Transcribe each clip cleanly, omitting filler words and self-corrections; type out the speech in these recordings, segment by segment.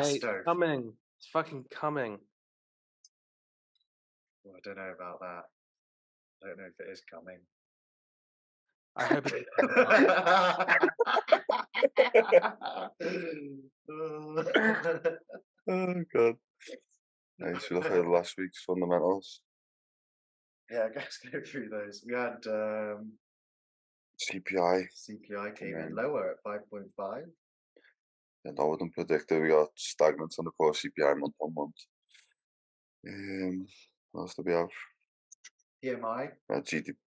Mate, stove. coming. It's fucking coming. Well, I don't know about that. I don't know if it is coming. I hope it. Oh god. Nice. We look at last week's fundamentals. Yeah, let's go through those. We had CPI. CPI came in lower at 5.5. And I wouldn't predict it. We got stagnant on the core CPI month on month. What else do we have? PMI. GDP.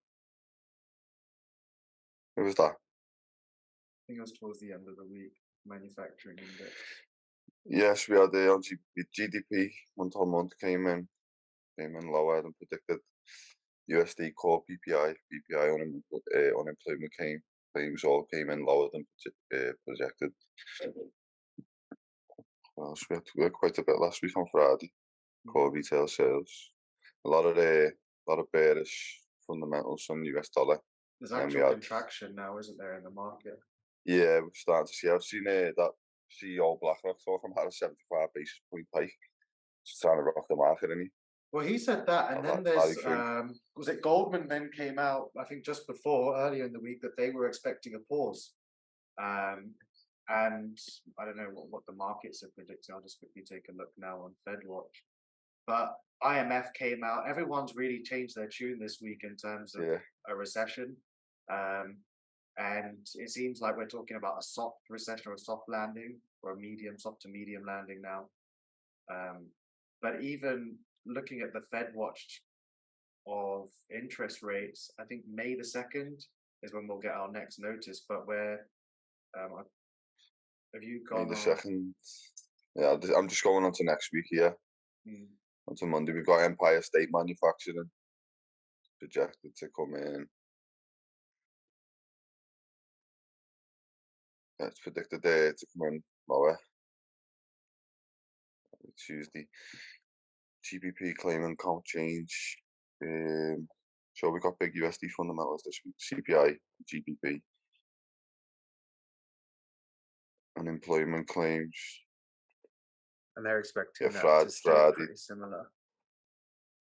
Who was that? I think it was towards the end of the week. Manufacturing index. Yes, we had the on GDP month on month came in lower than predicted. USD core PPI, unemployment claims all came in lower than projected. Well, so we had quite a bit last week on Friday. Core retail sales, a lot of bearish fundamentals on the US dollar. There's actual contraction now, isn't there, in the market? Yeah, we're starting to see. I've seen that CEO BlackRock talking about a 75 basis point hike. Just trying to rock the market, isn't he? Well, he said that, and then there's was it Goldman then came out, I think just earlier in the week, that they were expecting a pause. And I don't know what the markets are predicting. I'll just quickly take a look now on FedWatch. But IMF came out. Everyone's really changed their tune this week in terms of a recession. And it seems like we're talking about a soft recession or a soft landing, or a soft to medium landing now. But even looking at the FedWatch of interest rates, I think May the 2nd is when we'll get our next notice. But have you gone May the 2nd? Yeah, I'm just going on to next week here. On to Monday, we've got Empire State Manufacturing projected to come in. Yeah, it's predicted to come in lower. Tuesday. GBP claiming count change. So we got big USD fundamentals this week. CPI, GBP. Unemployment claims. And they're expecting that to stay pretty similar.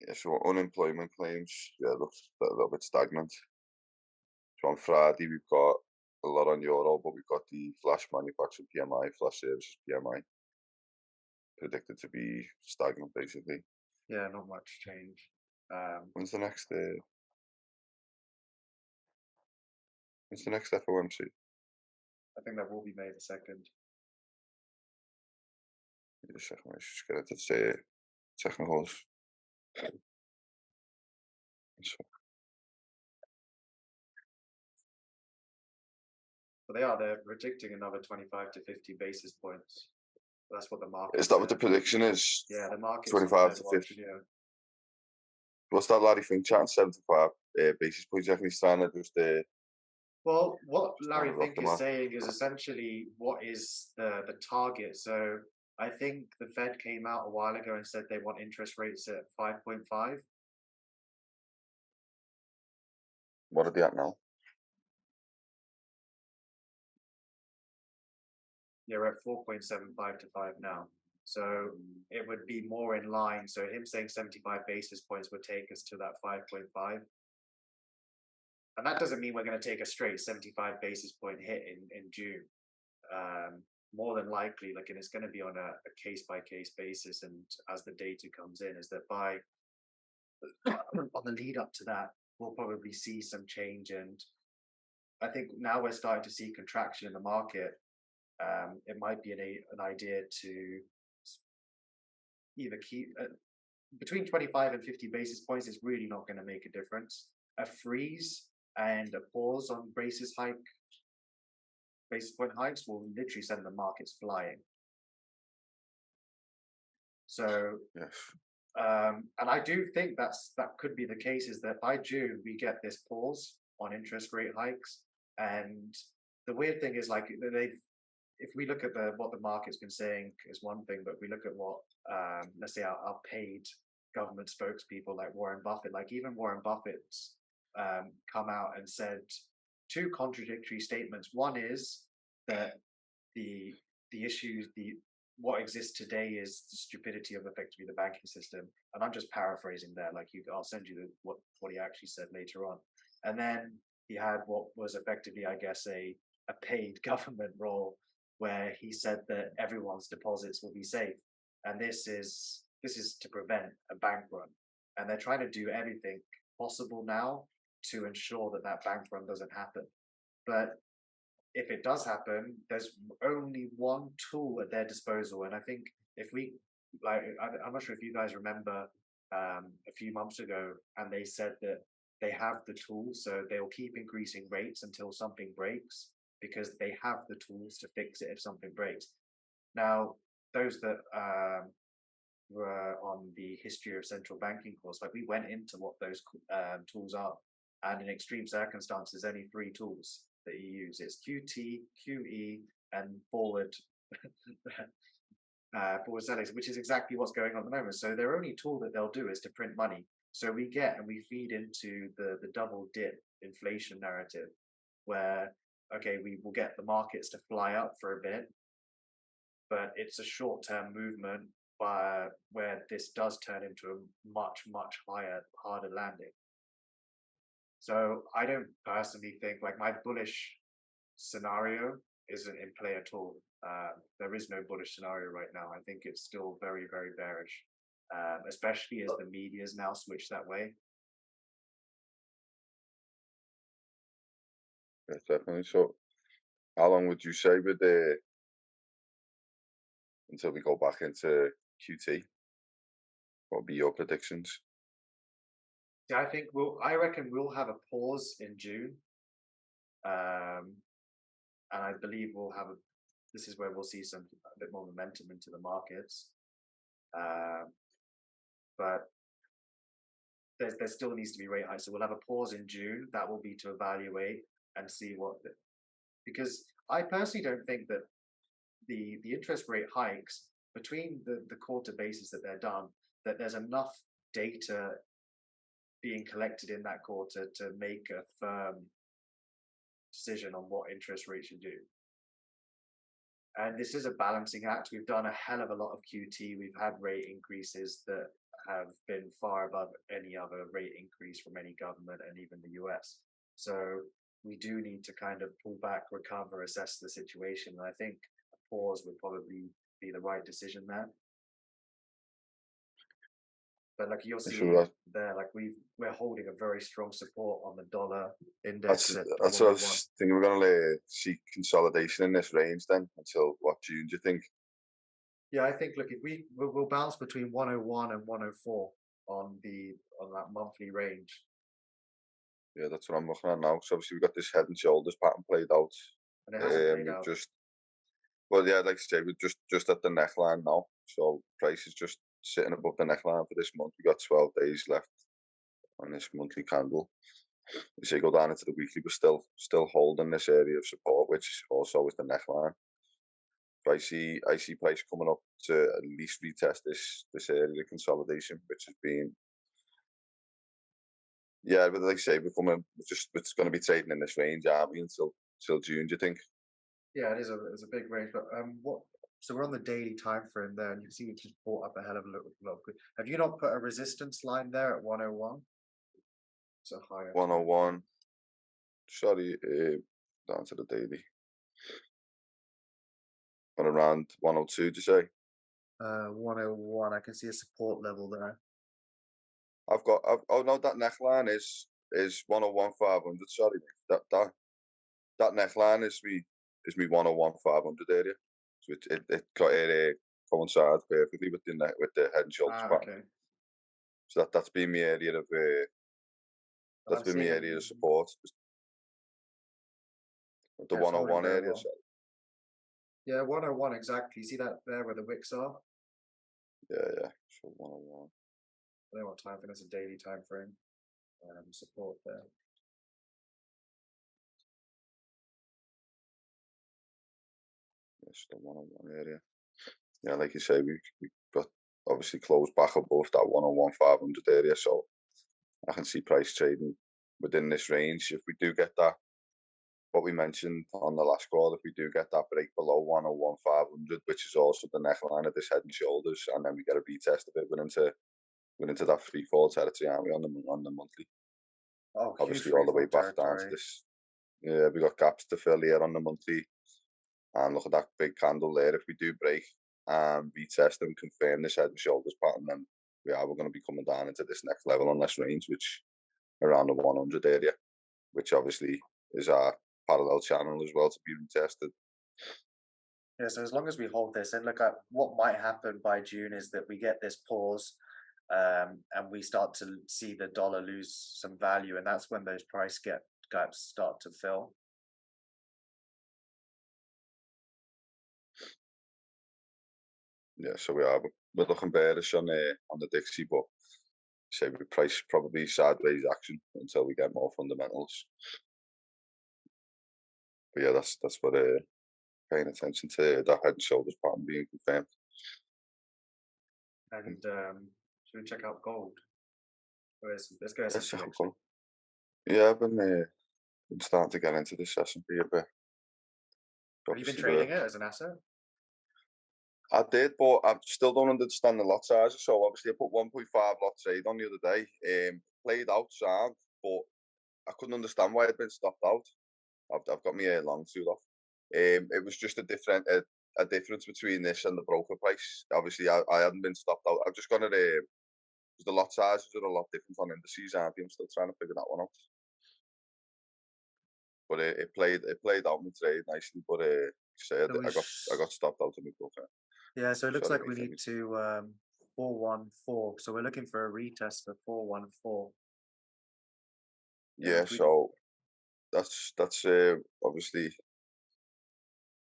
Yeah, so unemployment claims, looks a little bit stagnant. So on Friday, we've got a lot on Euro, but we've got the flash manufacturing PMI, flash services PMI, predicted to be stagnant, basically. Yeah, not much change. When's the next FOMC? I think that will be May the 2nd. Wait a second, let's just get into the technicals. Well, they're predicting another 25 to 50 basis points. That's what the market is. That what the prediction is? Yeah, the market 25 to 50. Yeah. What's that Larry Fink chatting 75 basis points? Actually, trying to just well, what Larry Fink is saying is essentially what is the target. So I think the Fed came out a while ago and said they want interest rates at 5.5. What are they at now? They're at 4.75 to 5 now. So it would be more in line. So him saying 75 basis points would take us to that 5.5. And that doesn't mean we're going to take a straight 75 basis point hit in June. More than likely, and it's going to be on a case-by-case basis. And as the data comes in, is that on the lead up to that, we'll probably see some change. And I think now we're starting to see contraction in the market. It might be an idea to either keep between 25 and 50 basis points is really not going to make a difference. A freeze and a pause on basis point hikes will literally send the markets flying. So, yes. And I do think that could be the case, is that by June we get this pause on interest rate hikes. And the weird thing is, if we look at what the market's been saying is one thing, but we look at what let's say our paid government spokespeople like Warren Buffett, even Warren Buffett's come out and said two contradictory statements. One is that the issues, what exists today is the stupidity of effectively the banking system. And I'm just paraphrasing there. Like I'll send you what he actually said later on. And then he had what was effectively, I guess, a paid government role where he said that everyone's deposits will be safe. And this is to prevent a bank run. And they're trying to do everything possible now to ensure that that bank run doesn't happen. But if it does happen, there's only one tool at their disposal. And I think if we, like, I'm not sure if you guys remember a few months ago, and they said that they have the tools, so they'll keep increasing rates until something breaks because they have the tools to fix it if something breaks. Now, those that were on the history of central banking course, like we went into what those tools are, and in extreme circumstances, only three tools that you use. It's QT, QE, and forward forward selling, which is exactly what's going on at the moment. So their only tool that they'll do is to print money. So we feed into the double dip inflation narrative, where okay, we will get the markets to fly up for a bit, but it's a short term movement where this does turn into a much higher, harder landing. So I don't personally think like my bullish scenario isn't in play at all. There is no bullish scenario right now. I think it's still very bearish, especially as the media's now switched that way. Yeah, definitely. So, how long would you say with the until we go back into QT? What would be your predictions? Yeah, I reckon we'll have a pause in June, and I believe this is where we'll see a bit more momentum into the markets. But there still needs to be rate hikes. So we'll have a pause in June. That will be to evaluate and see because I personally don't think that the interest rate hikes between the quarter basis that they're done, that there's enough data being collected in that quarter to make a firm decision on what interest rates should do. And this is a balancing act. We've done a hell of a lot of QT. We've had rate increases that have been far above any other rate increase from any government and even the US. So we do need to kind of pull back, recover, assess the situation. And I think a pause would probably be the right decision there. But like you're seeing there, like we're holding a very strong support on the dollar index. That's what I was thinking. We're going to see consolidation in this range then until what, June, do you think? Yeah, I think look, if we'll bounce between 101 and 104 on that monthly range. Yeah, that's what I'm looking at now. So obviously we've got this head and shoulders pattern played out. And it hasn't played out. Well, yeah, like I say, we're just at the neckline now. So price is just sitting above the neckline for this month. We got 12 days left on this monthly candle. As you go down into the weekly, we're still holding this area of support, which also is the neckline. I see price coming up to at least retest this area of consolidation, which has been, yeah, but like I say, it's going to be trading in this range, aren't we, until June? Do you think? Yeah, it's a big range, but so we're on the daily time frame there, and you can see we just bought up a hell of a lot of good. Have you not put a resistance line there at 101? It's a higher 101. Sorry, down to the daily. And around 102, did you say? 101. I can see a support level there. Oh no, that neckline is 101,500. Sorry, that neckline is me 101,500 area. So it coincides perfectly with the head and shoulders pattern. Okay. So that's been my area of support. The 101 area. Well. Yeah, 101 exactly. You see that there where the wicks are? Yeah. So 101. I don't know what time. I think that's a daily time frame. Support there. Yes, the 101 area. Yeah, like you say, we got obviously closed back above that 101,500 area, so I can see price trading within this range. If we do get that what we mentioned on the last call, if we do get that break below 101,500, which is also the neckline of this head and shoulders, and then we get a retest of it, we're into that free fall territory, aren't we, on the monthly? Oh, huge Obviously, all free the way fall back down to territory. this. Yeah, we got gaps to fill here on the monthly, and look at that big candle there. If we do break and retest and confirm this head and shoulders pattern, then we're going to be coming down into this next level on this range, which around the 100 area, which obviously is our parallel channel as well to be retested. Yeah, so as long as we hold this, and look at what might happen by June is that we get this pause, and we start to see the dollar lose some value, and that's when those price gaps start to fill. Yeah, so we're looking bearish on the Dixie, but say we price probably sideways action until we get more fundamentals. But yeah, that's what paying attention to that head and shoulders pattern being confirmed. And should we check out gold? Let's go Let's S&P check out actually. gold. Yeah, I've been starting to get into this session for you a bit. Have you been Obviously, trading it as an asset? I did, but I still don't understand the lot sizes. So obviously, I put 1.5 lot trade on the other day. Played out sound, but I couldn't understand why it had been stopped out. I've got my long too off. It was just a difference between this and the broker price. Obviously, I hadn't been stopped out. I've just gone at because the lot sizes are a lot different on indices, aren't they? I'm still trying to figure that one out. But it played out my trade nicely. But said So I got stopped out of my broker. yeah, so it looks Sorry, like we mate. need to 414. So we're looking for a retest of 414. Yeah, If we so that's obviously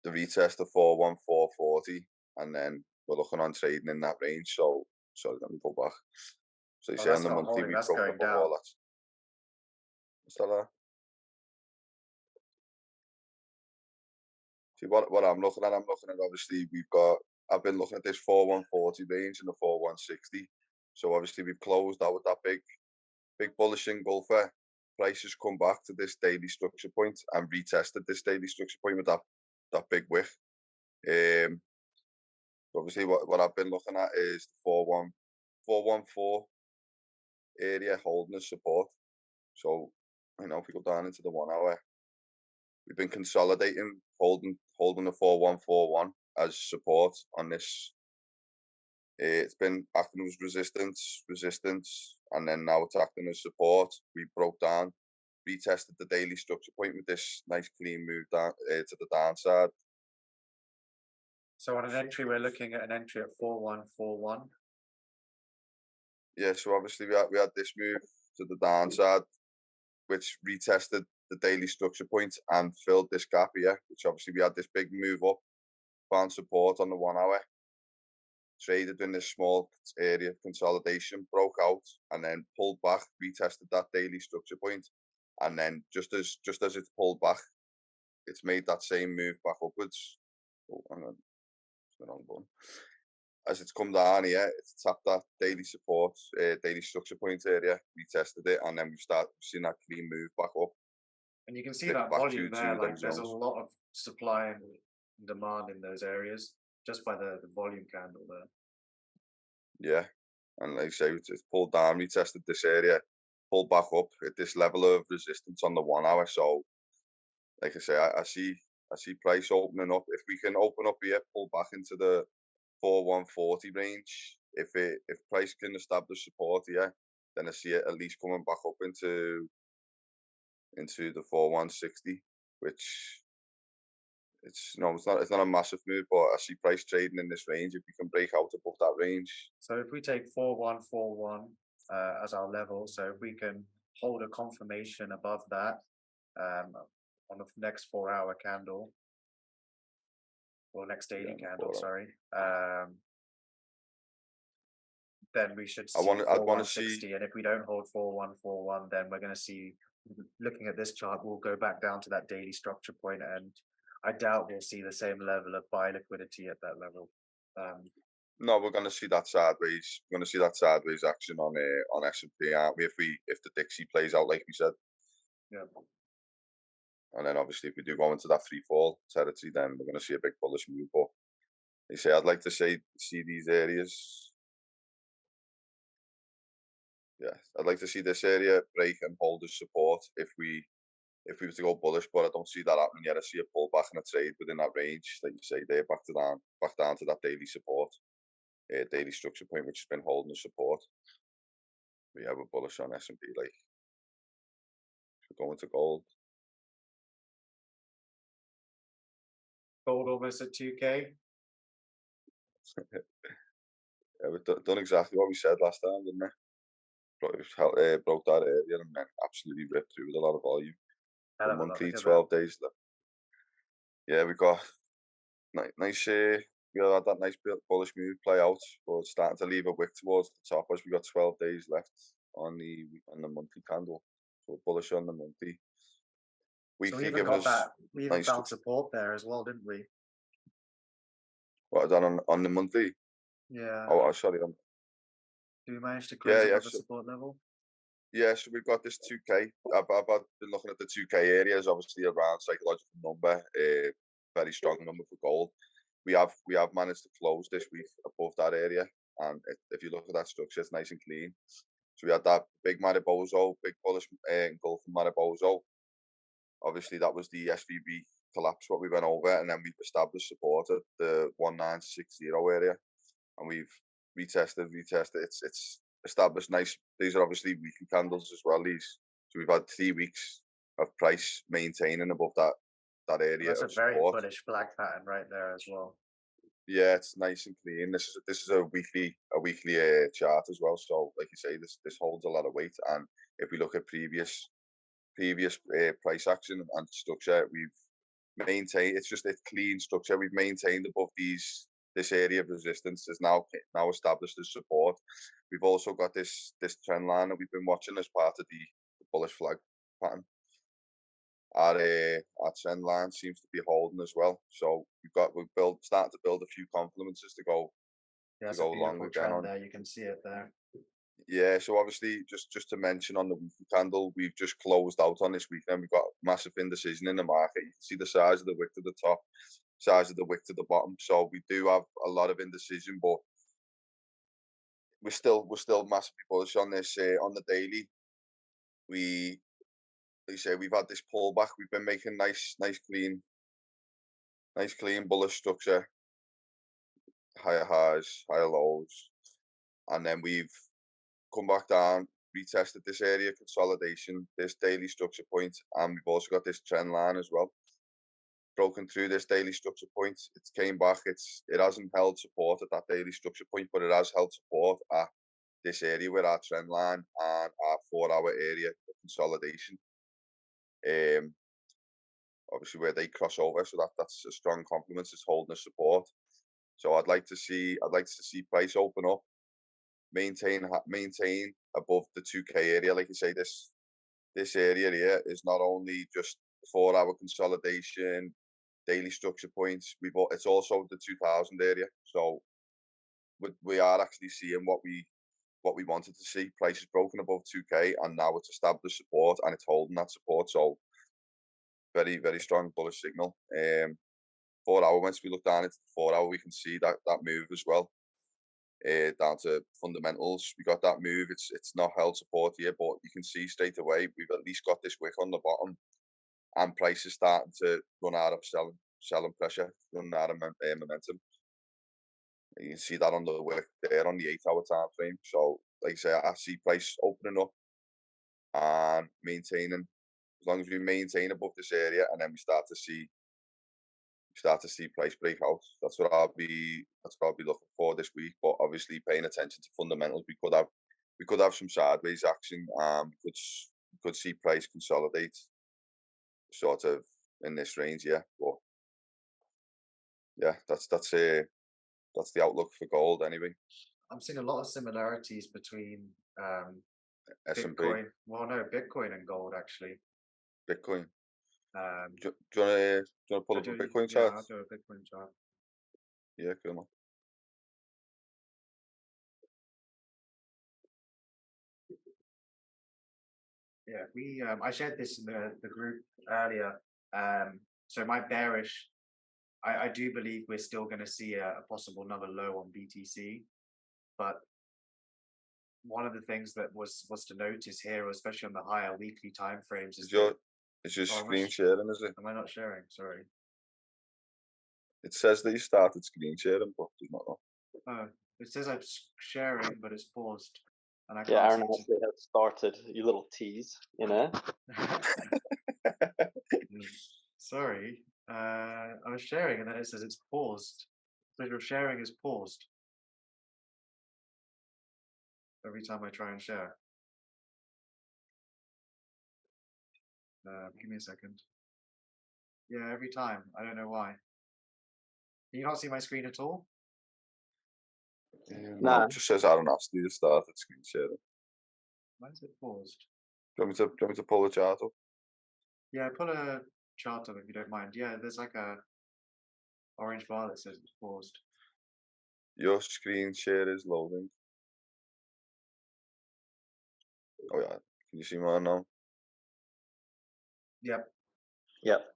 the retest of 41440, and then we're looking on trading in that range. So sorry, let me go back. So you oh, say on that's the not monthly holding, we that's broke going above all down. that. Is that See what I'm looking at? I'm looking at obviously I've been looking at this 4140 range and the 4160. So obviously we've closed out with that big bullish engulfer. Prices come back to this daily structure point and retested this daily structure point with that big wick. Obviously what I've been looking at is the 414 area holding as support. So if we go down into the 1 hour, we've been consolidating, holding the 4141 as support on this. It's been acting as resistance, and then now it's acting as support. We broke down, retested the daily structure point with this nice clean move down to the downside. So on an entry, we're looking at an entry at 4141. Yeah, so obviously we had this move to the downside, which retested the daily structure point and filled this gap here, which obviously we had this big move up, found support on the 1 hour, traded in this small area of consolidation, broke out, and then pulled back, retested that daily structure point, and then just as it's pulled back, it's made that same move back upwards. Oh, hang on, it's the wrong button. As it's come down here, it's tapped that daily support, daily structure point area, retested it, and then we've seen that clean move back up. And you can see Dipped that back volume there, to them like there's a zones. lot of supply and demand in those areas just by the volume candle there. Yeah, and like I say, it's pulled down, retested this area, pulled back up at this level of resistance on the 1 hour. So, like I say, I see price opening up. If we can open up here, pull back into the 4140 range. If price can establish support here, then I see it at least coming back up into the 4160, which it's not a massive move, but I see price trading in this range if we can break out above that range. So if we take 4141 as our level, so if we can hold a confirmation above that on the next 4 hour candle, or next daily candle, sorry, then we should see I'd want to see. 4160. And if we don't hold 4141, then we're going to see, looking at this chart, we'll go back down to that daily structure point, and I doubt we'll see the same level of buy liquidity at that level. No, we're going to see that sideways. We're going to see that sideways action on S&P, aren't we? If the Dixie plays out like we said. Yeah. And then obviously if we do go into that free fall territory, then we're going to see a big bullish move. But they say I'd like to see these areas. Yeah, I'd like to see this area break and hold as support if we were to go bullish, but I don't see that happening yet. I see a pullback and a trade within that range, like you say, there back down to that daily support, daily structure point, which has been holding the support. We have a bullish on S&P, like we're going to gold. Gold almost at 2K. Yeah, we've done exactly what we said last time, didn't we? Broke that area and then absolutely ripped through with a lot of volume. Hell The of a lot. monthly Look at that. 12 days left. Yeah, we got nice. We had that nice bullish move play out, but it's starting to leave a wick towards the top as we got 12 days left on the monthly candle. So bullish on the monthly. So we Weekly even giving got us that. We even nice. found support there as well, didn't we? What I done on the monthly? Yeah. Oh, sorry. Do we manage to Yeah, close yeah. above the support level? Yeah, so we've got this 2K. I've been looking at the 2K areas, obviously around psychological number, very strong number for gold. We have managed to close this week above that area, and if you look at that structure, it's nice and clean. So we had that big Mariboso, big bullish engulfing Mariboso. Obviously, that was the SVB collapse what we went over, and then we've established support at the 1960 area, and we've retested. It's established nice. These are obviously weekly candles as well. These, so we've had 3 weeks of price maintaining above that Well, area that's a of very support. bullish flag pattern right there as well. Yeah, it's nice and clean. This is a weekly chart as well. So like you say, this holds a lot of weight. And if we look at previous price action and structure, we've maintained. It's just a clean structure. We've maintained above this area of resistance is now established as support. We've also got this trend line that we've been watching as part of the bullish flag pattern. Our trend line seems to be holding as well. So starting to build a few confluences to go Yeah, to that's a go long beautiful again trend on. there. You can see it there. Yeah, so obviously, just to mention on the weekly candle, we've just closed out on this weekend. We've got massive indecision in the market. You can see the size of the wick to the top, size of the wick to the bottom. So we do have a lot of indecision, but we're still massively bullish on this. On the daily, they say we've had this pullback. We've been making nice clean bullish structure, higher highs, higher lows, and then we've come back down, retested this area consolidation, this daily structure point, and we've also got this trend line as well. Broken through this daily structure point, it came back. It hasn't held support at that daily structure point, but it has held support at this area with our trend line and our 4-hour area of consolidation. Obviously where they cross over, so that's a strong complement. It's holding the support. So I'd like to see price open up, maintain above the 2K area. Like you say, this area here is not only just 4-hour consolidation, daily structure points. It's also the 2000 area. So we are actually seeing what we wanted to see. Price is broken above 2K, and now it's established support, and it's holding that support. So very very strong bullish signal. 4-hour. Once we look down into the 4-hour, we can see that move as well. Down to fundamentals, we got that move. It's not held support here, but you can see straight away we've at least got this wick on the bottom, and price is starting to run out of selling pressure, run out of momentum. You can see that on the wick there on the 8-hour time frame. So, like I say, I see price opening up and maintaining. As long as we maintain above this area, and then we start to see price break out. That's what I'll be looking for this week. But obviously, paying attention to fundamentals, we could have some sideways action. We could see price consolidate, sort of in this range. Yeah, but yeah, that's the outlook for gold anyway. I'm seeing a lot of similarities between S&P, Bitcoin. Well, no, Bitcoin and gold actually. Bitcoin. Um, Do you wanna pull up a Bitcoin yeah, chart? I'll do a Bitcoin chart. Yeah, come on. Yeah, I shared this in the group earlier. So my bearish, I do believe we're still going to see a possible another low on BTC, but one of the things that was to notice here, especially on the higher weekly time frames, is that is your oh, screen sharing, is it? am I not sharing? Sorry. It says that you started screen sharing, but there's not. Oh, it says I'm sharing, but it's paused, and I Yeah, can't Aaron seem actually has started. You little tease, you know. to. Sorry, I was sharing, and then it says it's paused. So your sharing is paused every time I try and share. Give me a second. Yeah, every time. I don't know why. Can you not see my screen at all? No, Nah, it just says Aaron asked you to start at screen sharing. Why is it paused? Do you want me to pull the chart up? Yeah, put a chart up if you don't mind. Yeah, there's like a orange bar that says it's paused. Your screen share is loading. Oh yeah, can you see mine now? Yep. yep.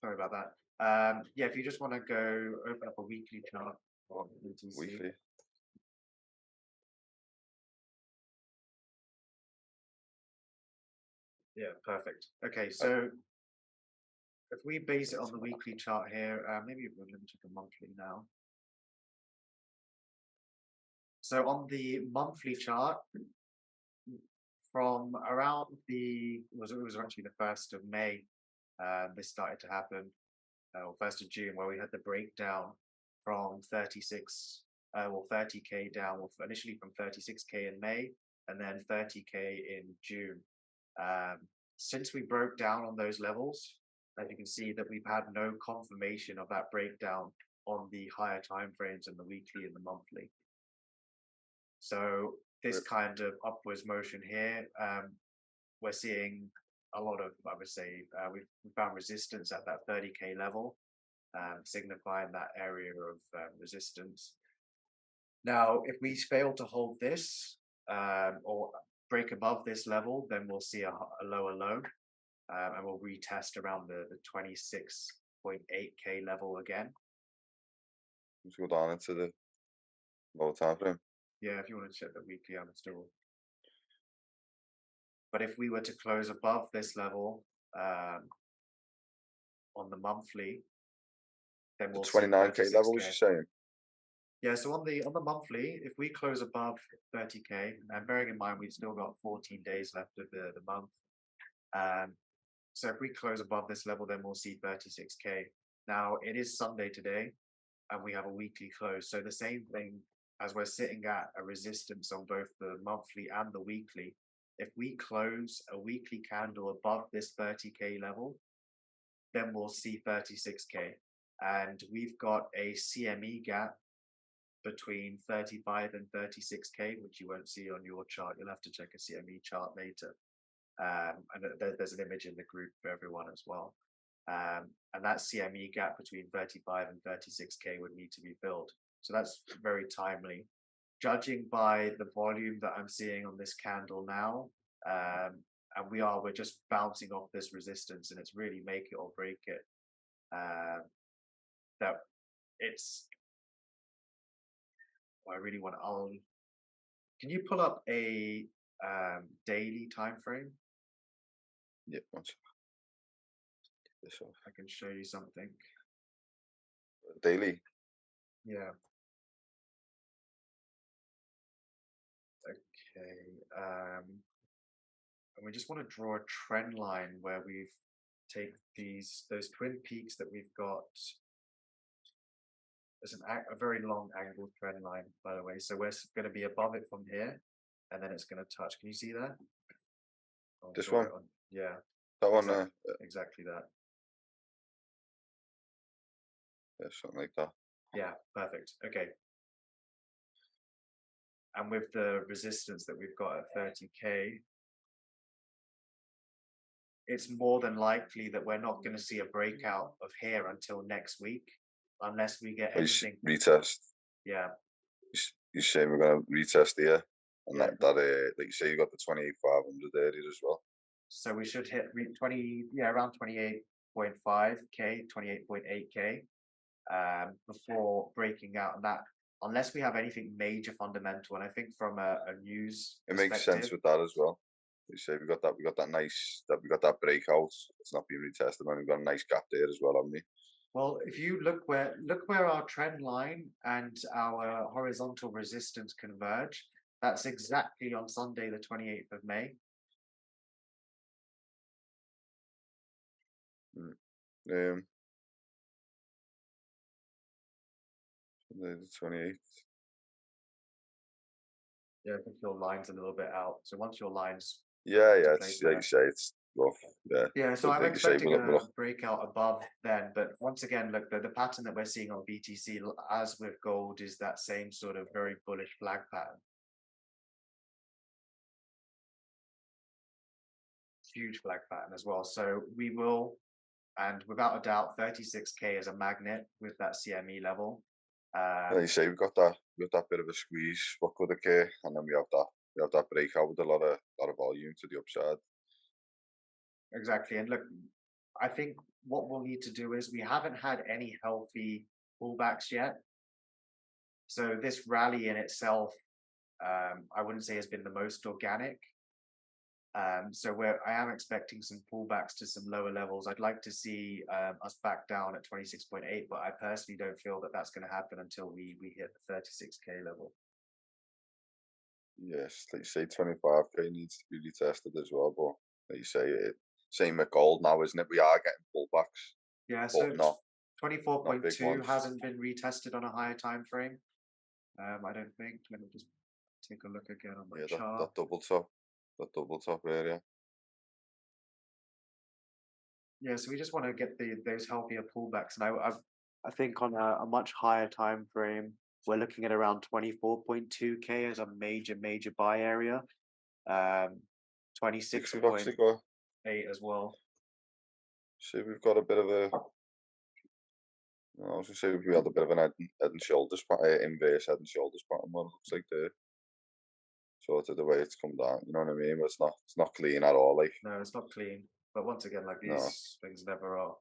Sorry about that. Yeah, if you just want to go open up a weekly chart on BTC. Weekly. Yeah, perfect. Okay, so if we base it on the weekly chart here, maybe we'll let me check a monthly now. So on the monthly chart, from around it was actually the 1st of May, this started to happen, or 1st of June, where we had the breakdown from 30k down, well, initially from 36k in May, and then 30k in June. Since we broke down on those levels, as you can see that we've had no confirmation of that breakdown on the higher time frames in the weekly and the monthly. So this kind of upwards motion here, we're seeing a lot of, I would say, we found resistance at that 30k level, signifying that area of resistance. Now, if we fail to hold this or break above this level, then we'll see a lower low, and we'll retest around the 26.8k level again. Let's go down into the lower time frame. Yeah, if you want to check the weekly, I'm still. But if we were to close above this level on the monthly, then we'll see 29k level, was you 36k. saying? Yeah, so on the monthly, if we close above 30k, and bearing in mind we've still got 14 days left of the month, so if we close above this level, then we'll see 36k. Now it is Sunday today, and we have a weekly close. So the same thing as we're sitting at a resistance on both the monthly and the weekly. If we close a weekly candle above this 30k level, then we'll see 36k. And we've got a CME gap between 35 and 36k, which you won't see on your chart. You'll have to check a CME chart later. And there's an image in the group for everyone as well. And that CME gap between 35 and 36k would need to be filled. So that's very timely. Judging by the volume that I'm seeing on this candle now, and we're just bouncing off this resistance, and it's really make it or break it. That it's. I really want to. Can you pull up a daily time frame? Yeah, one second. This off. I can show you something. Daily. Yeah. Okay. And we just want to draw a trend line where we've take those twin peaks that we've got. There's a very long angled trend line, by the way. So we're going to be above it from here, and then it's going to touch. Can you see that? This one? Yeah. That one exactly, there? Exactly that. Yeah, something like that. Yeah, perfect. Okay. And with the resistance that we've got at 30k, it's more than likely that we're not going to see a breakout of here until next week, unless we get anything. Retest. Yeah. You say we're going to retest here, and Yeah. that like you say, you got the 28,500 there as well. So we should hit 20, yeah, around 28.8 28.5k, 28.8k before breaking out, and that unless we have anything major fundamental, and I think from a news It makes sense perspective, with that as well. You say we got that breakout. It's not being retested, and we've got a nice gap there as well, haven't we? well, if you look where our trend line and our horizontal resistance converge, that's exactly on Sunday, the 28th of May. Um, the 28th. Yeah, I think your line's a little bit out. So once your line's Yeah, into yeah. place It's like there. you say, it's rough. Yeah, Yeah, so but I'm like you say, expecting we'll a look. breakout above then. But once again, look, the pattern that we're seeing on BTC, as with gold, is that same sort of very bullish flag pattern. Huge flag pattern as well. So we will, and without a doubt, 36k is a magnet with that CME level. Like you say, we've got that bit of a squeeze. What could occur, and then we have that breakout with a lot of volume to the upside. Exactly. And look, I think what we'll need to do is we haven't had any healthy pullbacks yet. So this rally in itself, I wouldn't say has been the most organic. So I am expecting some pullbacks to some lower levels. I'd like to see us back down at 26.8, but I personally don't feel that that's going to happen until we hit the 36k level. Yes, like you say, 25k needs to be retested as well. But like you say, same with gold now, isn't it? We are getting pullbacks, Yeah, but so not big 24.2 ones. hasn't been retested on a higher time frame. I don't think. Let me just take a look again on my chart. That double top area. Yeah, so we just want to get those healthier pullbacks, and I think on a much higher time frame, we're looking at around 24.2k as a major buy area. 26.8 as well. See, we've got a bit of a. I was gonna say we had a bit of an head and shoulders inverse head and shoulders pattern. What it looks like there, sort of the way it's come down. You know what I mean? But it's not clean at all. Like No, it's not clean. But once again, like no, these things never are.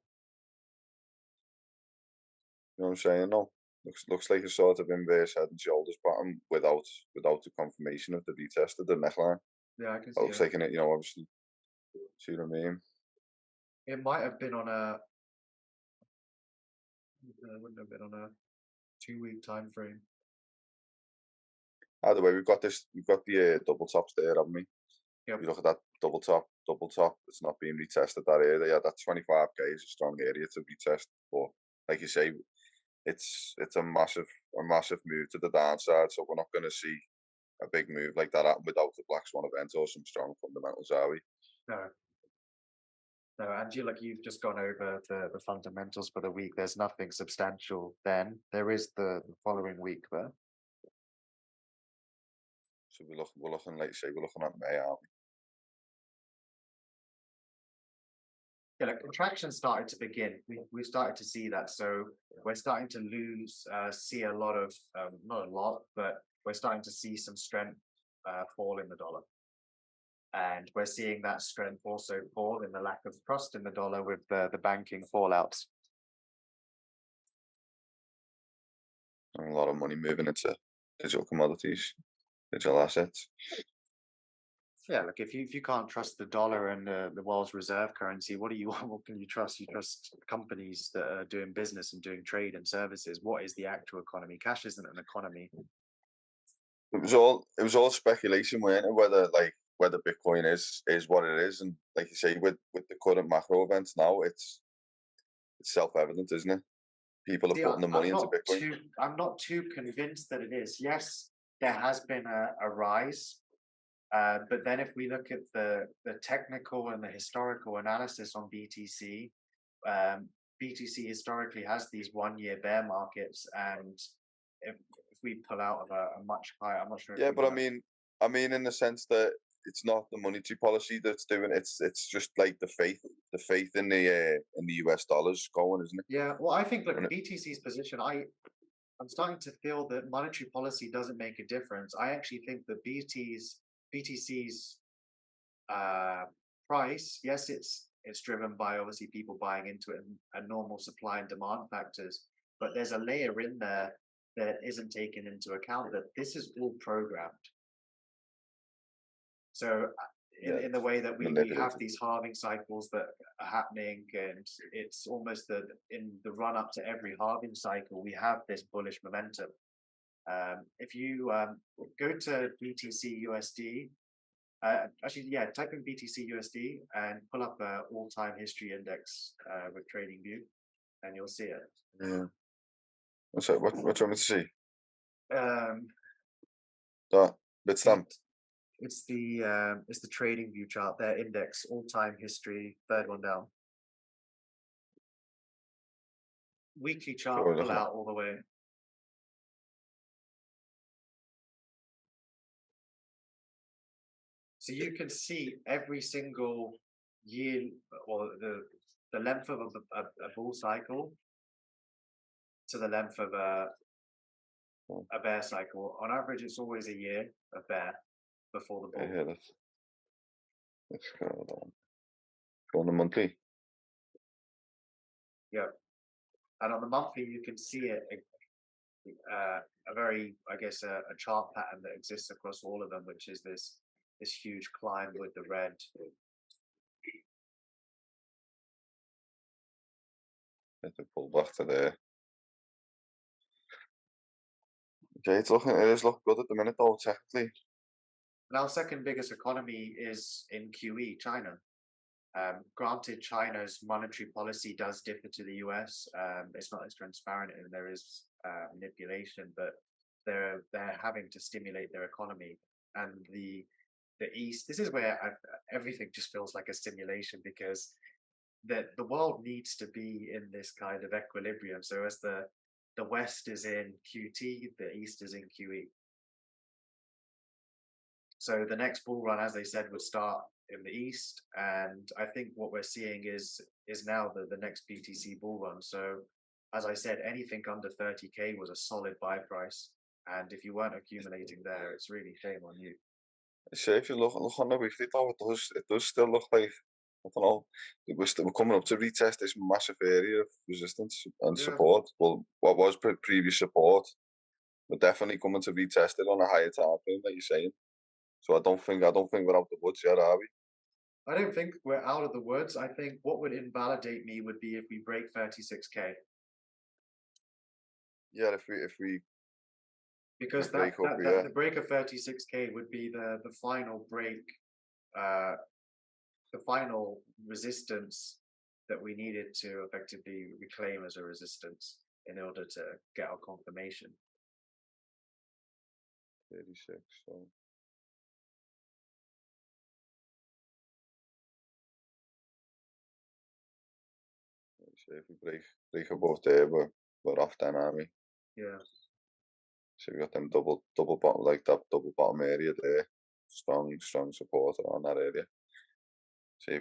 you know what I'm saying? No, looks like a sort of inverse head and shoulders pattern without the confirmation of the retest of the neckline. Yeah, I can That see looks it. like in it, you know, obviously. See what I mean? It might have been on a. It wouldn't have been on a 2-week time frame. Either way, we've got the double tops there, haven't we? Yep. You look at that double top. It's not being retested that area. Yeah, that 25k is a strong area to retest. But like you say, it's a massive move to the downside. So we're not going to see a big move like that happen without the black swan event or some strong fundamentals, are we? No. No, and you've just gone over the fundamentals for the week. There's nothing substantial then. There is the following week though. So we're looking, like you say, we're looking at May, aren't we? Yeah, like contraction started to begin. We've started to see that. So we're starting to see a lot of, not a lot, but we're starting to see some strength fall in the dollar. And we're seeing that strength also fall in the lack of trust in the dollar with the banking fallouts. And a lot of money moving into digital commodities, digital assets. Yeah, like if you can't trust the dollar and the world's reserve currency, what can you trust? You trust companies that are doing business and doing trade and services. What is the actual economy? Cash isn't an economy. It was all speculation, weren't it? Whether Bitcoin is what it is, and like you say, with the current macro events now, it's self-evident, isn't it? People are See, putting the money into Bitcoin. I'm not too convinced that it is. Yes, there has been a rise, but then if we look at the technical and the historical analysis on BTC, BTC historically has these 1-year bear markets, and if we pull out of a much higher, I'm not sure. Yeah, but I mean, in the sense that it's not the monetary policy that's doing it. It's just like the faith in the US dollars going, isn't it? Yeah, well, I think look, BTC's position, I'm starting to feel that monetary policy doesn't make a difference. I actually think that BTC's price, yes, it's it's driven by obviously people buying into it and normal supply and demand factors. But there's a layer in there that isn't taken into account, that this is all programmed. So in the way that we have manipulated. these halving cycles that are happening, and it's almost that in the run up to every halving cycle, we have this bullish momentum. If you go to BTC USD, actually, yeah, type in BTC USD and pull up an all-time history index with TradingView, and you'll see it. Yeah. What's that? What do you want me to see? Um, That Bitstamp. it's the TradingView chart, their index, all-time history, third one down. Weekly chart, Sure, pull definitely. out all the way. So you can see every single year, or the length of a bull cycle to the length of a bear cycle. On average, it's always a year of bear before the bull. Yeah, that's go on the monthly. Yeah, and on the monthly, you can see it. A very, I guess, a chart pattern that exists across all of them, which is this huge climb with the red. Let it pull back to there. Okay, it is looking good at the minute though, technically. Now, second biggest economy is in QE, China. Granted, China's monetary policy does differ to the US. It's not as transparent, and there is manipulation, but they're having to stimulate their economy. And the East, this is where everything just feels like a stimulation, because the world needs to be in this kind of equilibrium. So as the West is in QT, the East is in QE. So the next bull run, as they said, would start in the East, and I think what we're seeing is now the next BTC bull run. So as I said, anything under 30k was a solid buy price, and if you weren't accumulating there, it's really shame on you. So if you look on the weekly though, it does still look like, I don't know, we're coming up to retest this massive area of resistance and Yeah. support. Well, what was previous support, we're definitely coming to retest it on a higher time frame, like you're saying. So I don't think we're out the woods yet, are we? I don't think we're out of the woods. I think what would invalidate me would be if we break 36k. Yeah, if we Because break up, yeah. the break of 36k would be the final break, the final resistance that we needed to effectively reclaim as a resistance in order to get our confirmation. 36, so. So if we break above there, we're off then, aren't we? Yeah. So we got them double bottom, like that double bottom area there. Strong support on that area. So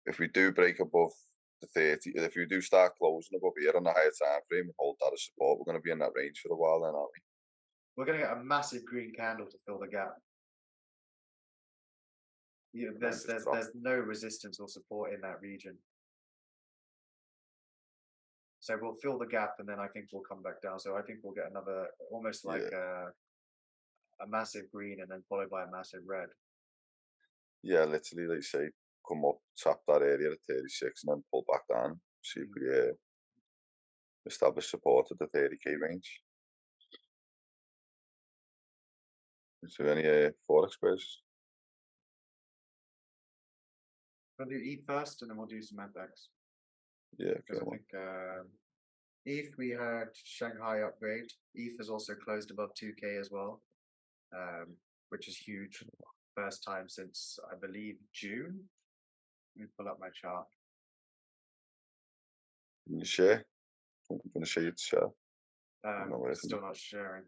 if we do break above the 30, if we do start closing above here on the higher time frame and hold that as support, we're going to be in that range for a while then, aren't we? We're going to get a massive green candle to fill the gap. Yeah, there's no resistance or support in that region. So we'll fill the gap, and then I think we'll come back down. So I think we'll get another, almost like a massive green, and then followed by a massive red. Yeah, literally, like say, come up, tap that area at 36, and then pull back down. See if we establish support at the 30k range. Is there any forex pairs? We'll do ETH first, and then we'll do some FX. Yeah, Because I think ETH, we had Shanghai upgrade. ETH has also closed above 2k as well, which is huge. First time since, I believe, June. Let me pull up my chart. Can you share? I'm going to show you to share. Still not sharing.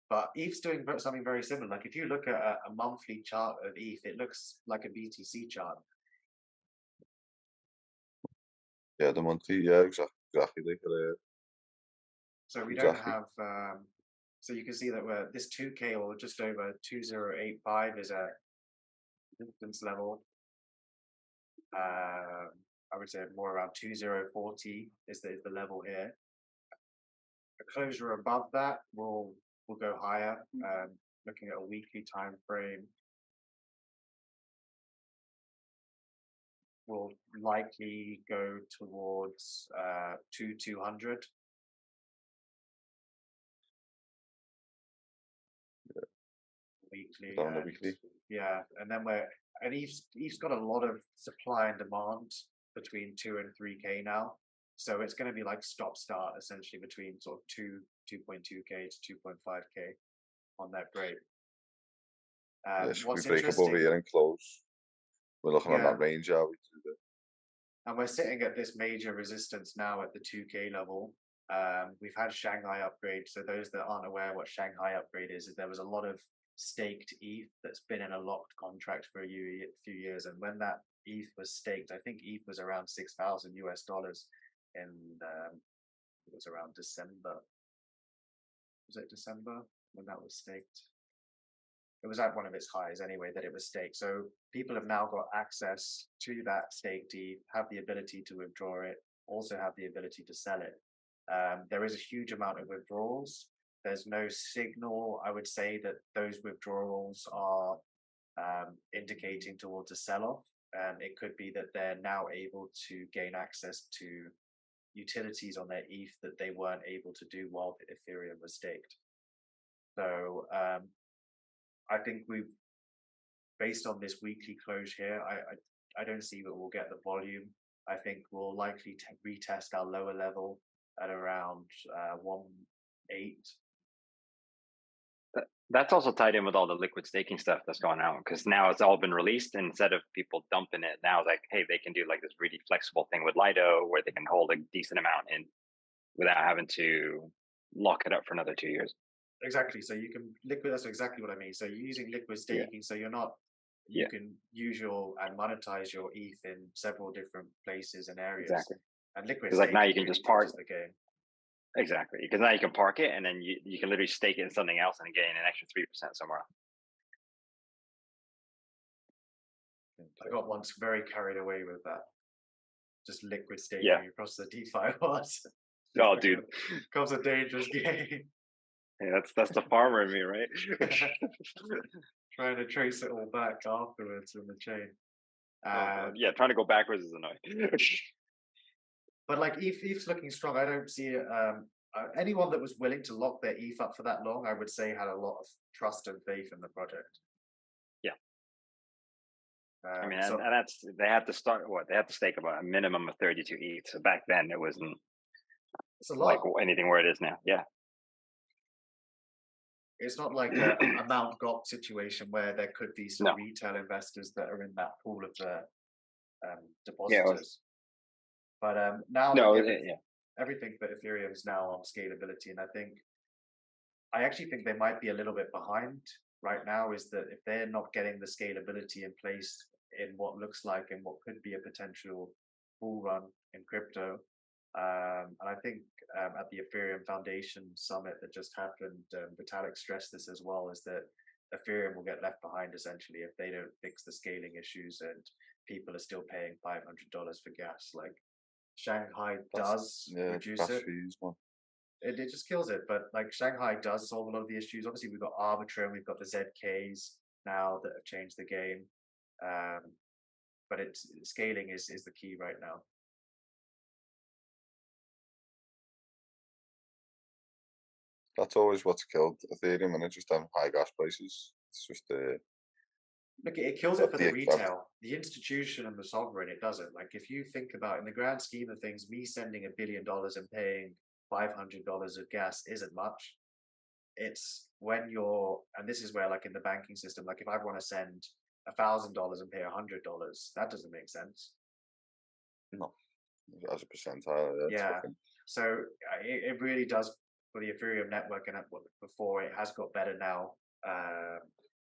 But ETH's doing something very similar. Like if you look at a monthly chart of ETH, it looks like a BTC chart. Yeah, the monthly, yeah, exactly like So we exactly. don't have, so you can see that we're this 2k or just over 2085 is a resistance level. I would say more around 2040 is the level here. A closure above that will go higher. Looking at a weekly time frame, will likely go towards 200. Weekly, on the and weekly. yeah, and then Eve's got a lot of supply and demand between 2 and 3K now, so it's going to be like stop start essentially between sort of 2.2K to 2.5K on that break. Yes, if we What's break up over interesting, here and close, we're looking on yeah, that range, are we? and we're sitting at this major resistance now at the 2K level. We've had Shanghai upgrade, so those that aren't aware what Shanghai upgrade is there was a lot of staked ETH that's been in a locked contract for a few years, and when that ETH was staked, I think ETH was around $6,000 in it was around December. Was it December when that was staked? It was at one of its highs anyway that it was staked. So people have now got access to that staked ETH, have the ability to withdraw it, also have the ability to sell it. There is a huge amount of withdrawals. There's no signal, I would say, that those withdrawals are indicating towards a sell-off. It could be that they're now able to gain access to utilities on their ETH that they weren't able to do while Ethereum was staked. So I think based on this weekly close here, I don't see that we'll get the volume. I think we'll likely retest our lower level at around 1.8. That's also tied in with all the liquid staking stuff that's going on, because now it's all been released, and instead of people dumping it, now it's like, hey, they can do like this really flexible thing with Lido where they can hold a decent amount in without having to lock it up for another 2 years. Exactly. So you can liquid. That's exactly what I mean. So you're using liquid staking, so you're not. You can use and monetize your ETH in several different places and areas. Exactly. And liquid Because like staking now you can really just park. changes the game. Exactly. Because now you can park it, and then you can literally stake it in something else and gain an extra 3% somewhere else. I got once very carried away with that. Just liquid staking across the DeFi was. Oh, dude, becomes a dangerous game. Yeah, that's the farmer in me, right? Trying to trace it all back afterwards in the chain. Yeah, trying to go backwards is annoying. But like ETH's looking strong. I don't see anyone that was willing to lock their ETH up for that long, I would say had a lot of trust and faith in the project. Yeah. I mean, so, and that's, they had to start, they had to stake about a minimum of 32 ETH. So back then it wasn't it's a lot. like anything where it is now. Yeah. It's not like a Mt. Gox situation where there could be some retail investors that are in that pool of the depositors. But now everything for Ethereum is now on scalability, and I actually think they might be a little bit behind right now. Is that if they're not getting the scalability in place in what looks like and what could be a potential bull run in crypto, and I think at the Ethereum Foundation summit that just happened, Vitalik stressed this as well, is that Ethereum will get left behind essentially if they don't fix the scaling issues and people are still paying $500 for gas. Like Shanghai does reduce it. It just kills it. But like Shanghai does solve a lot of the issues. Obviously, we've got Arbiter and we've got the ZKs now that have changed the game. But scaling is the key right now. That's always what's killed Ethereum, and it's just having high gas prices. It's just look, it kills it for the retail, the institution, and the sovereign. It doesn't. Like if you think about, in the grand scheme of things, me sending $1 billion and paying $500 of gas isn't much. It's when and this is where, like in the banking system, like if I want to send $1,000 and pay $100, that doesn't make sense. No, as a percentile. Yeah. So it really does for the Ethereum network, and before it has got better now.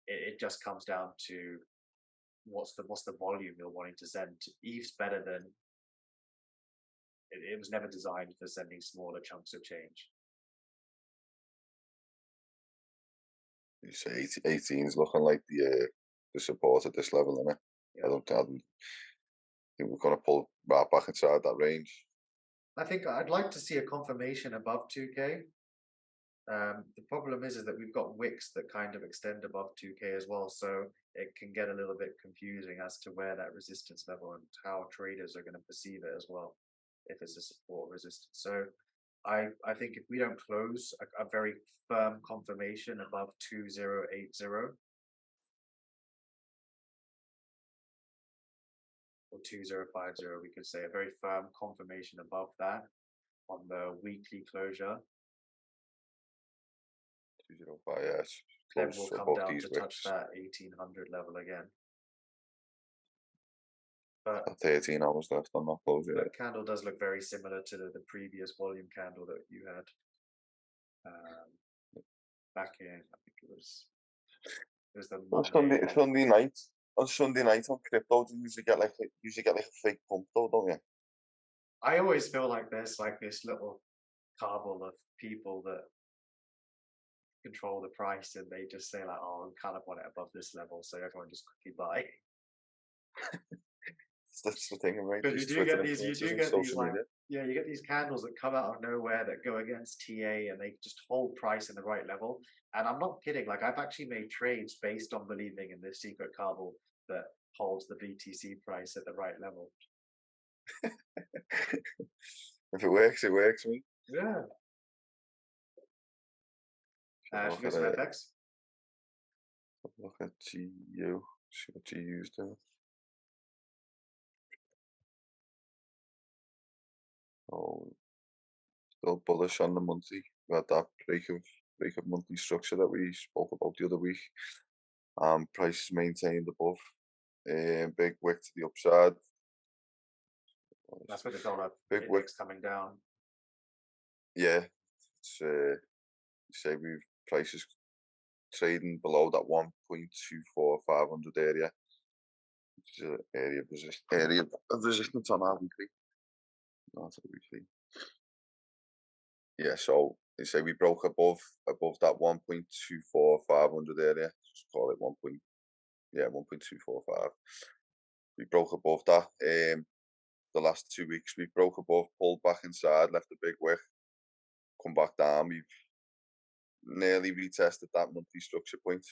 It just comes down to what's the volume you're wanting to send. ETH's better than it was never designed for sending smaller chunks of change. You say 18 is looking like the support at this level, isn't it? Yeah. think we're going to pull right back inside that range. I think I'd like to see a confirmation above 2K. The problem is that we've got wicks that kind of extend above 2K as well, so it can get a little bit confusing as to where that resistance level and how traders are going to perceive it as well, if it's a support or resistance. So I think if we don't close a very firm confirmation above 2080 or 2050, we could say a very firm confirmation above that on the weekly closure, 205, yes. then Close we'll come above down these to touch wicks. that 1800 level again. But 13 hours left on that close. Yeah. that candle does look very similar to the previous volume candle that you had back in, I think it was the Monday. Sunday night. On Sunday night on crypto, you usually get like a fake pump though, don't you? I always feel like there's like this little cabal of people that control the price, and they just say like, "Oh, we kind of want it above this level," so everyone just quickly buy. That's the thing, right? Because you Just do Twitter get these, influencers and social like, media. yeah, you get these candles that come out of nowhere that go against TA, and they just hold price in the right level. And I'm not kidding. Like, I've actually made trades based on believing in this secret cabal that holds the BTC price at the right level. If it works, it works, mate. Yeah. Should we do some FX? Look at GU. See what GU's doing. Oh, still bullish on the monthly. We had that break of monthly structure that we spoke about the other week. Prices maintained above. Big wick to the upside. That's with the dollar Big wick index coming down. Yeah, it's say we've prices trading below that 1.24500 area, which is an area of resistance on our weekly. Not a weekly. Yeah, so they say we broke above that 1.24500 area. Just call it 1.245. We broke above that. The last 2 weeks we broke above, pulled back inside, left a big wick, come back down. We've nearly retested that monthly structure point.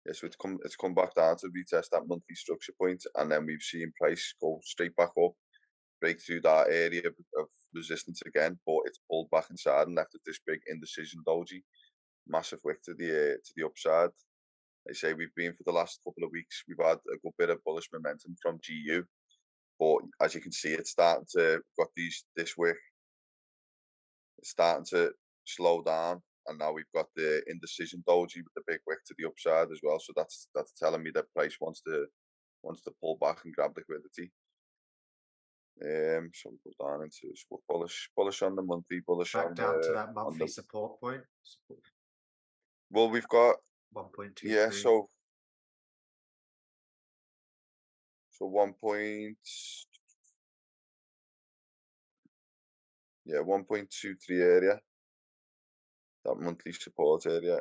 Yeah, so it's come back down to retest that monthly structure point, and then we've seen price go straight back up, break through that area of resistance again, but it's pulled back inside and left with this big indecision doji, massive wick to the upside. They say we've been for the last couple of weeks, we've had a good bit of bullish momentum from GU, but as you can see, it's starting to got this wick. It's starting to slow down, and now we've got the indecision doji with the big wick to the upside as well. So that's telling me that price wants to pull back and grab liquidity. So we go down into bullish on the monthly, bullish Back on down to the that monthly support point. well, we've got 1.23. yeah, so 1.23 area, that monthly support area.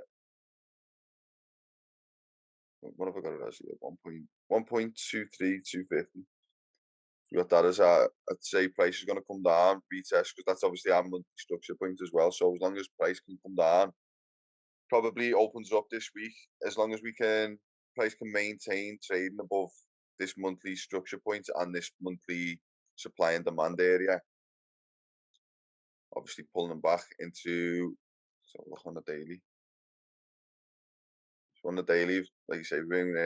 What have I got it as here? 1.23250. We got that as I'd say price is going to come down, retest, because that's obviously our monthly structure point as well. So as long as price can come down, probably opens up this week. As long as price can maintain trading above this monthly structure point and this monthly supply and demand area. Obviously pulling them back into, so look on the daily. So on the daily, like you say, we're in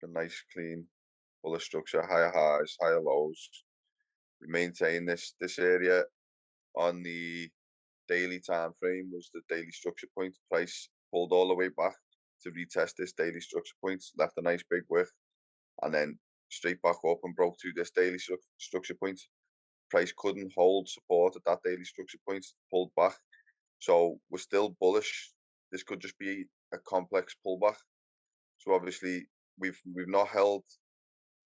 a nice clean bullish structure, higher highs, higher lows. We maintain this area on the daily time frame was the daily structure point. Price pulled all the way back to retest this daily structure point, left a nice big wick, and then straight back up and broke through this daily structure point. Price couldn't hold support at that daily structure point, pulled back. So we're still bullish. This could just be a complex pullback. So obviously we've not held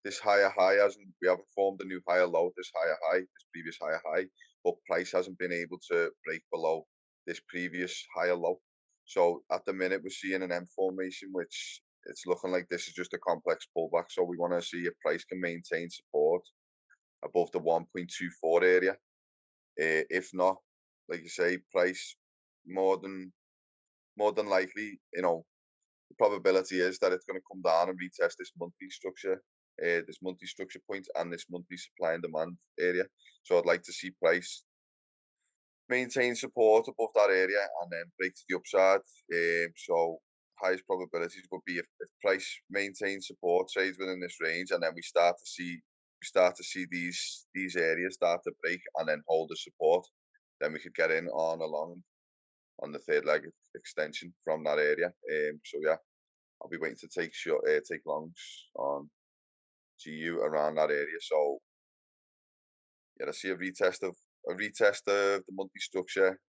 this higher high, we haven't formed a new higher low, this previous higher high, but price hasn't been able to break below this previous higher low. So at the minute we're seeing an M formation, which it's looking like this is just a complex pullback. So we want to see if price can maintain support above the 1.24 area. If not, like you say, price more than likely, the probability is that it's going to come down and retest this monthly structure, point, and this monthly supply and demand area. So I'd like to see price maintain support above that area and then break to the upside. So highest probabilities would be if price maintains support, trades within this range, and then we start to see these areas start to break and then hold the support. Then we could get in on a long on the third leg extension from that area. So yeah, I'll be waiting to take longs on GU around that area. So yeah, I see a retest of the monthly structure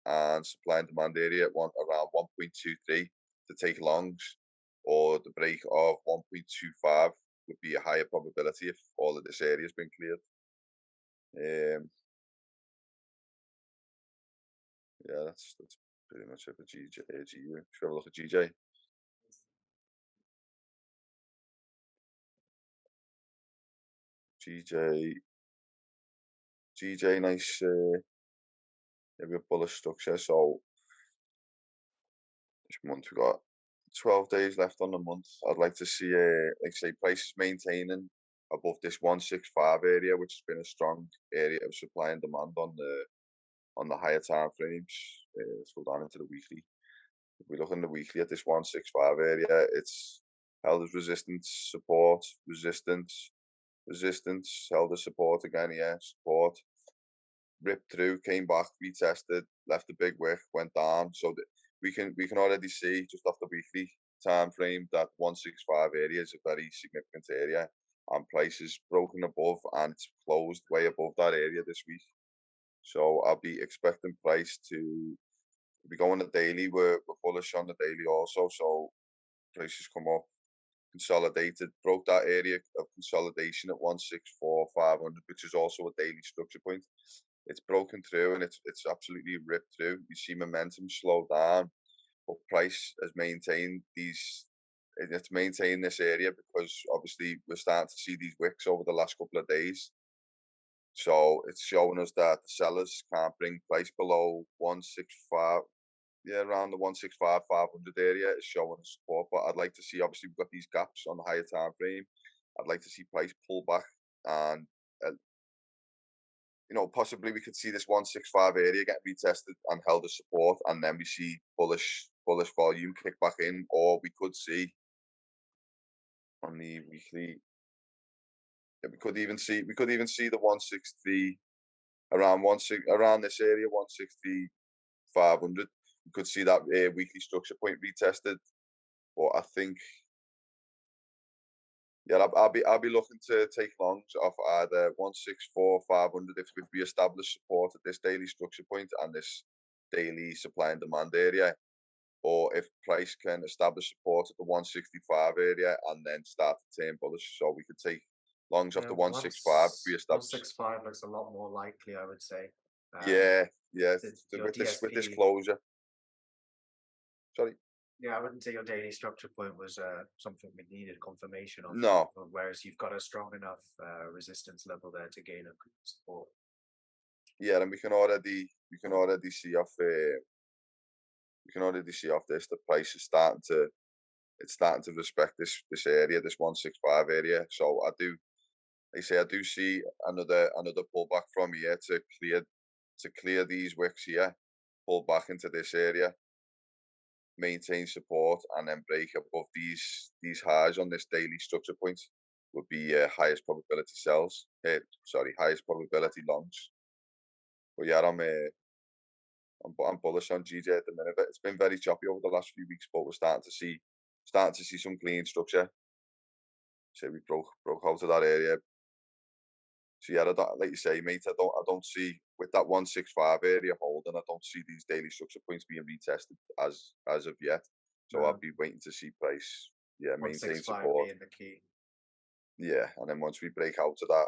and supply and demand area at around 1.23 to take longs, or the break of 1.25 would be a higher probability if all of this area has been cleared. Yeah, that's pretty much it for GU. Should we have a look at GJ? GJ, nice, maybe a bullish structure. So this month we got 12 days left on the month. I'd like to see, like say, prices maintaining above this 165 area, which has been a strong area of supply and demand on the higher time frames. Let's go down into the weekly. If we look in the weekly at this 165 area, it's held as resistance, support, resistance, held as support again, yeah, support, ripped through, came back, retested, left a big wick, went down. So we can already see just off the weekly time frame that 165 area is a very significant area, and price is broken above and it's closed way above that area this week. So I'll be expecting price to be going the daily. We're bullish on the daily also. So prices come up, consolidated, broke that area of consolidation at 164,500, which is also a daily structure point. It's broken through and it's absolutely ripped through. You see momentum slow down, but price has maintained it's maintained this area because obviously we're starting to see these wicks over the last couple of days. So it's showing us that the sellers can't bring price below 165. Yeah, around the 165, 500 area is showing support. But I'd like to see, obviously, we've got these gaps on the higher time frame. I'd like to see price pull back and, possibly we could see this 165 area get retested and held as support, and then we see bullish volume kick back in, or we could see on the weekly. Yeah, we could even see the 163 around this area, 160, 500. We could see that weekly structure point retested, but I think, yeah, I'll be looking to take longs off either 164, 500 if we establish support at this daily structure point and this daily supply and demand area, or if price can establish support at the 165 area and then start to turn bullish. So we could take longs off the 165 if we establish. 165 looks a lot more likely, I would say. Yeah, your with this DSP closure. Sorry. Yeah, I wouldn't say your daily structure point was something we needed confirmation of. No. Whereas you've got a strong enough resistance level there to gain a good support. Yeah, and we can already see off this the price is starting to respect this area, this 165 area. So I do see another pullback from here to clear these wicks here, pull back into this area, maintain support, and then break above these highs on this daily structure point would be highest probability sells. Highest probability longs. But yeah, I'm bullish on GJ at the minute. It's been very choppy over the last few weeks, but we're starting to see some clean structure. So we broke out of that area. So yeah, like you say, mate, I don't see with that 165 area holding. I don't see these daily structure points being retested as of yet. So I'll be waiting to see price, maintain support. Being the key. Yeah, and then once we break out to that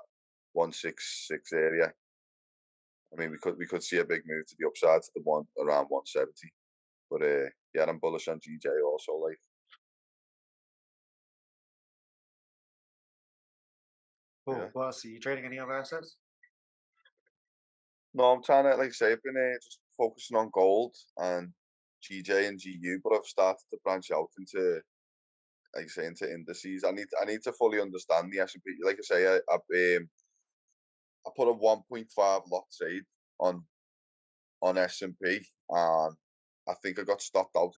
166 area, I mean, we could see a big move to the upside to the one around 170. But yeah, I'm bullish on GJ also. Like, Cool. Yeah. What else? Are you trading any other assets? No, I'm trying to, like I say, I've been just focusing on gold and GJ and GU, but I've started to branch out into, like I say, into indices. I need to fully understand the S&P. Like I say, I put a 1.5 lot trade on S&P, and I think I got stopped out